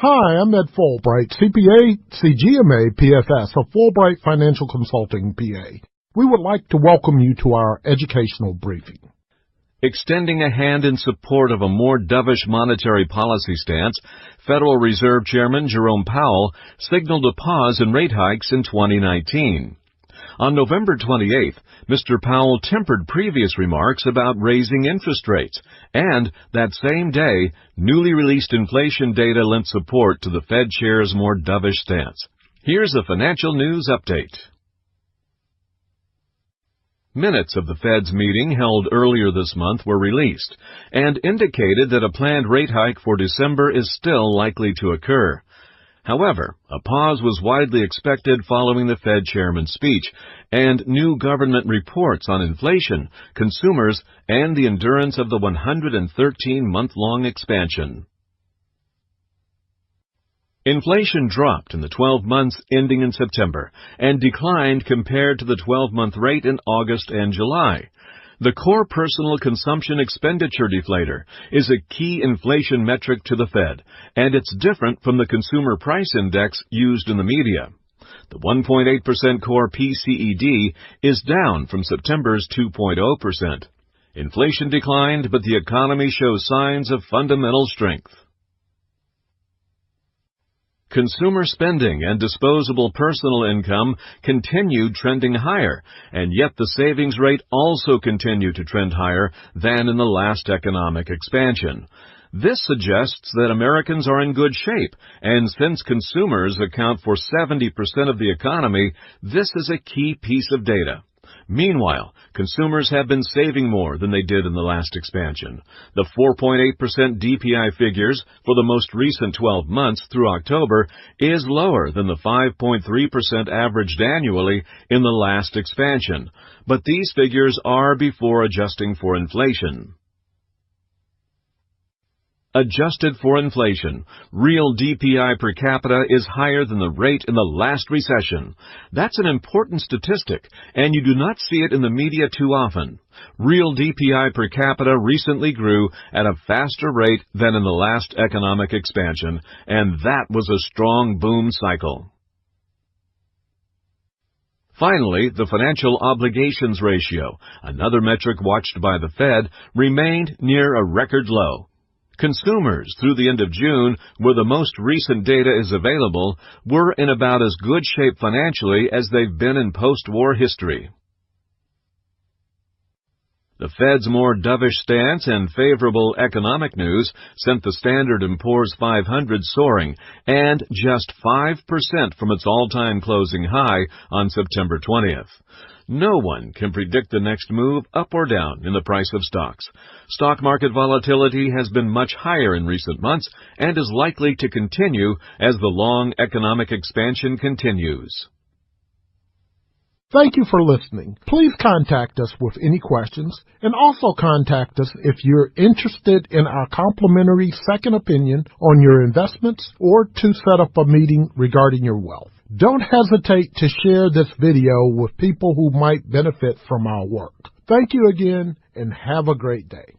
Hi, I'm Ed Fulbright, CPA, CGMA, PFS of Fulbright Financial Consulting, PA. We would like to welcome you to our educational briefing. Extending a hand in support of a more dovish monetary policy stance, Federal Reserve Chairman Jerome Powell signaled a pause in rate hikes in 2019. On November 28th, Mr. Powell tempered previous remarks about raising interest rates, and that same day, newly released inflation data lent support to the Fed chair's more dovish stance. Here's a financial news update. Minutes of the Fed's meeting held earlier this month were released and indicated that a planned rate hike for December is still likely to occur. However, a pause was widely expected following the Fed chairman's speech and new government reports on inflation, consumers, and the endurance of the 113-month-long expansion. Inflation dropped in the 12 months ending in September and declined compared to the 12-month rate in August and July. The core personal consumption expenditure deflator is a key inflation metric to the Fed, and it's different from the consumer price index used in the media. The 1.8% core PCED is down from September's 2.0%. Inflation declined, but the economy shows signs of fundamental strength. Consumer spending and disposable personal income continued trending higher, and yet the savings rate also continued to trend higher than in the last economic expansion. This suggests that Americans are in good shape, and since consumers account for 70% of the economy, this is a key piece of data. Meanwhile, consumers have been saving more than they did in the last expansion. The 4.8% DPI figures for the most recent 12 months through October is lower than the 5.3% averaged annually in the last expansion. But these figures are before adjusting for inflation. Adjusted for inflation, real DPI per capita is higher than the rate in the last recession. That's an important statistic, and you do not see it in the media too often. Real DPI per capita recently grew at a faster rate than in the last economic expansion, and that was a strong boom cycle. Finally, the financial obligations ratio, another metric watched by the Fed, remained near a record low. Consumers, through the end of June, where the most recent data is available, were in about as good shape financially as they've been in post-war history. The Fed's more dovish stance and favorable economic news sent the Standard & Poor's 500 soaring, and just 5% from its all-time closing high on September 20th. No one can predict the next move up or down in the price of stocks. Stock market volatility has been much higher in recent months and is likely to continue as the long economic expansion continues. Thank you for listening. Please contact us with any questions, and also contact us if you're interested in our complimentary second opinion on your investments or to set up a meeting regarding your wealth. Don't hesitate to share this video with people who might benefit from our work. Thank you again, and have a great day.